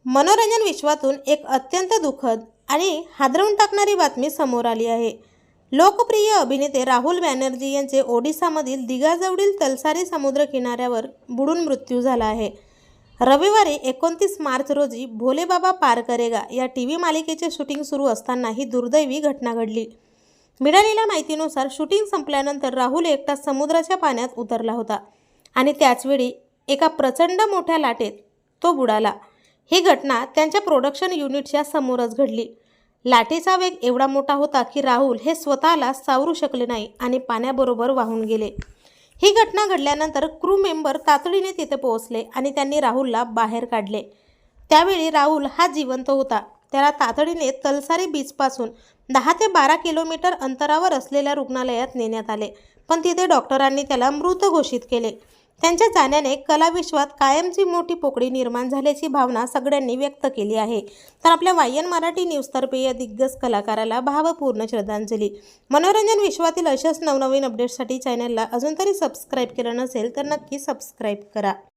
मनोरंजन विश्वातून एक अत्यंत दुःखद आणि हादरवून टाकणारी बातमी समोर आली आहे। लोकप्रिय अभिनेते राहुल बॅनर्जी यांचे ओडिशामधील दिघाजवळील तलसारी समुद्र किनाऱ्यावर बुडून मृत्यू झाला आहे। रविवारी 29 मार्च रोजी भोले बाबा पार करेगा या टीव्ही मालिकेचे शूटिंग सुरू असताना ही दुर्दैवी घटना घडली। मिळालेल्या माहितीनुसार शूटिंग संपल्यानंतर राहुल एकटा समुद्राच्या पाण्यात उतरला होता आणि त्याचवेळी एका प्रचंड मोठ्या लाटेत तो बुडाला। ही घटना त्यांच्या प्रोडक्शन युनिटच्या समोरच घडली। लाटेचा वेग एवढा मोठा होता की राहुल हे स्वतःला सावरू शकले नाही आणि पाण्याबरोबर वाहून गेले। ही घटना घडल्यानंतर क्रू मेंबर तातडीने तिथे पोहोचले आणि त्यांनी राहुलला बाहेर काढले। त्यावेळी राहुल हा जिवंत होता। त्याला तातडीने तलसारी बीचपासून 10 ते 12 किलोमीटर अंतरावर असलेल्या रुग्णालयात नेण्यात आले, पण तिथे डॉक्टरांनी त्याला मृत घोषित केले। त्यांच्या जाण्याने कलाविश्वात कायमची मोठी पोकळी निर्माण झाल्याची भावना सगळ्यांनी व्यक्त केली आहे। तर आपल्या वायन मराठी न्यूजतर्फे या दिग्गज कलाकाराला भावपूर्ण श्रद्धांजली। मनोरंजन विश्वातील अशाच नवनवीन अपडेट्ससाठी चॅनलला अजून तरी सबस्क्राईब केलं नसेल तर नक्की सबस्क्राईब करा।